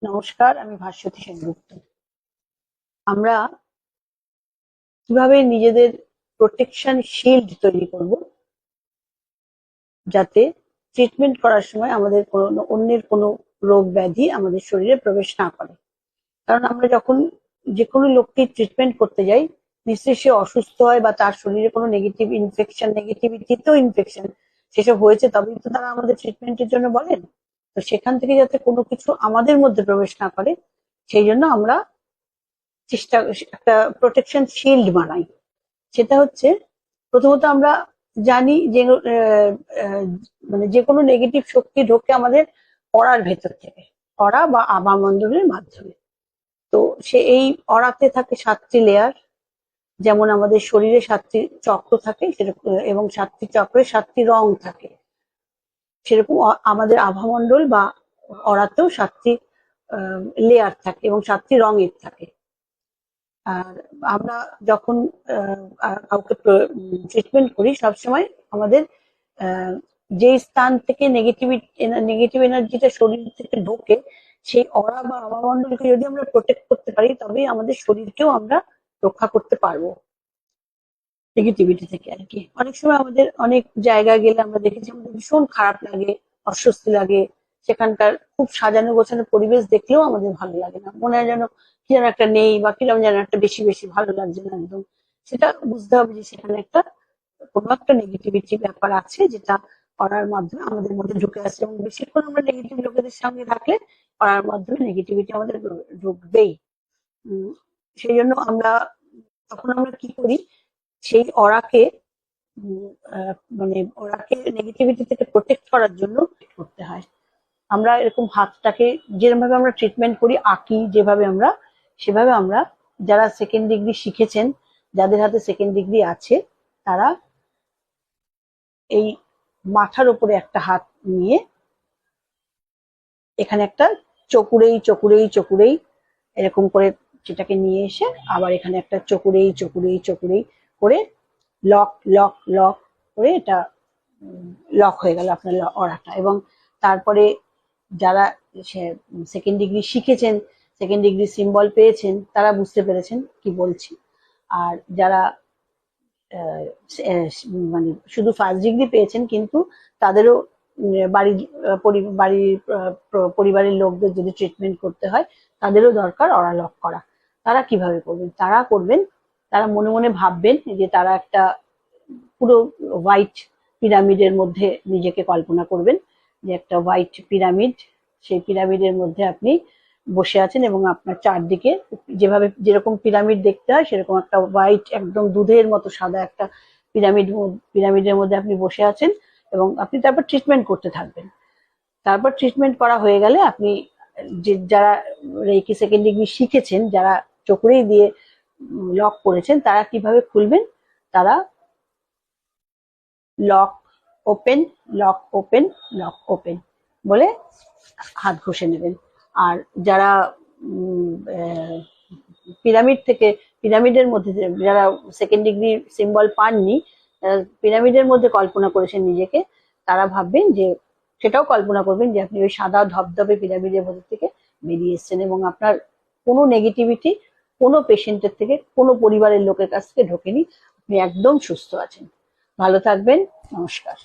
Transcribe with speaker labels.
Speaker 1: নমস্কার, আমি ভাস্বতী সেনগুপ্ত। আমরা কিভাবে নিজেদের প্রোটেকশন শিল্ড তৈরি করব, যাতে ট্রিটমেন্ট করার সময় আমাদের কোনো অন্যের কোনো রোগ ব্যাধি আমাদের শরীরে প্রবেশ না করে। কারণ আমরা যখন যে কোনো লোককে ট্রিটমেন্ট করতে যাই, নিশ্চয়ই সে অসুস্থ হয় বা তার শরীরে কোনো নেগেটিভ ইনফেকশন, নেগেটিভিটিতেও ইনফেকশন সেসব হয়েছে, তবেই তো তারা আমাদের ট্রিটমেন্টের জন্য বলেন। তো সেখান থেকে যাতে কোনো কিছু আমাদের মধ্যে প্রবেশ না করে, সেই জন্য আমরা চেষ্টা একটা প্রোটেকশন শিল্ড বানাই। সেটা হচ্ছে, প্রথমত আমরা জানি যে মানে যে কোনো নেগেটিভ শক্তি ঢোকে আমাদের অরার ভেতর থেকে, অরা বা আভামণ্ডলের মাধ্যমে। তো এই অরাতে থাকে 7টি লেয়ার। যেমন আমাদের শরীরে 7টি চক্র থাকে সেরকম, এবং 7টি চক্রে 7টি রং থাকে, সেরকম আমাদের আভামণ্ডল বা অরাতেও 7টি লেয়ার থাকে এবং 7টি রঙের থাকে। আর আমরা যখন কাউকে ট্রিটমেন্ট করি, সবসময় আমাদের যে স্থান থেকে নেগেটিভ এনার্জিটা শরীর থেকে ঢোকে, সেই অরা বা আভামণ্ডলকে যদি আমরা প্রোটেক্ট করতে পারি, তবেই আমাদের শরীরকেও আমরা রক্ষা করতে পারবো নেগেটিভিটি থেকে আর কি। অনেক সময় আমাদের অনেক জায়গায় গেলে আমরা দেখেছি আমাদের ভীষণ খারাপ লাগে, অস্বস্তি লাগে। সেখানকার খুব সাজানো গোছানো পরিবেশ দেখলেও আমাদের ভালো লাগে না, মনে হয় যেন কি যেন একটা নেই, বা কিরকম যেন একটা বেশি বেশি ভালো লাগছে না একদম। সেটা বুঝতে হবে যে সেখানে একটা কোনো একটা নেগেটিভিটি ব্যাপার আছে, যেটা করার মাধ্যমে আমাদের মধ্যে ঢুকে আসছে, এবং বেশিক্ষণ আমরা নেগেটিভ লোকেদের সঙ্গে থাকলে করার মাধ্যমে নেগেটিভিটি আমাদের ঢুকবেই। উম, সেই জন্য আমরা তখন আমরা কি করি, সেই অরাকে মানে ওরাকে নেগেটিভিটি থেকে প্রোটেক্ট করার জন্য করতে হয়। আমরা এরকম হাতটাকে যেরকম ভাবে আমরা ট্রিটমেন্ট করি, আঁকি যেভাবে আমরা, সেভাবে আমরা, যারা সেকেন্ড ডিগ্রি শিখেছেন, যাদের হাতে সেকেন্ড ডিগ্রি আছে, তারা এই মাথার উপরে একটা হাত নিয়ে এখানে একটা চকুরেই চকুরেই চকুরেই এরকম করে সেটাকে নিয়ে এসে আবার এখানে একটা চকুরেই চকুরেই চকুরেই করে লক লক লক করে এটা লক হয়ে গেল আপনার অরাটা। এবং তারপরে যারা সেকেন্ড ডিগ্রি শিখেছেন, সেকেন্ড ডিগ্রি সিম্বল পেয়েছেন, তারা বুঝতে পেরেছেন কি বলছি। আর যারা মানে শুধু ফার্স্ট ডিগ্রি পেয়েছেন, কিন্তু তাদেরও বাড়ির পরিবারের লোকদের যদি ট্রিটমেন্ট করতে হয়, তাদেরও দরকার অরা লক করা। তারা কিভাবে করবেন? তারা করবেন, তারা মনে মনে ভাববেন যে তারা একটা পুরো হোয়াইট পিরামিডের মধ্যে নিজেকে কল্পনা করবেন, যে একটা হোয়াইট পিরামিড, সেই পিরামিডের মধ্যে আপনি বসে আছেন, এবং আপনার চারদিকে যেভাবে যেরকম পিরামিড দেখতে হয় সেরকম একটা হোয়াইট, একদম দুধের মতো সাদা একটা পিরামিডের মধ্যে আপনি বসে আছেন, এবং আপনি তারপর ট্রিটমেন্ট করতে থাকবেন। তারপর ট্রিটমেন্ট করা হয়ে গেলে আপনি যারা রেকি সেকেন্ড ডিগ্রি শিখেছেন, যারা চোখেই দিয়ে লক করেছেন, তারা কিভাবে খুলবেন, তারা lock open, lock open, lock open বলে হাত ঘষে নেবেন। আর যারা পিরামিডের মধ্যে, যারা সেকেন্ড ডিগ্রি সিম্বল পাননি, পিরামিডের মধ্যে কল্পনা করেছেন নিজেকে, তারা ভাববেন যে, সেটাও কল্পনা করবেন যে আপনি ওই সাদা ধবধবে পিরামিডের মধ্যে থেকে বেরিয়ে এসছেন, এবং আপনার কোনো নেগেটিভিটি কোনো পেশেন্টের থেকে, কোনো পরিবারের লোকের কাছ থেকে ঢোকেনি। আপনি একদম সুস্থ আছেন। ভালো থাকবেন। নমস্কার।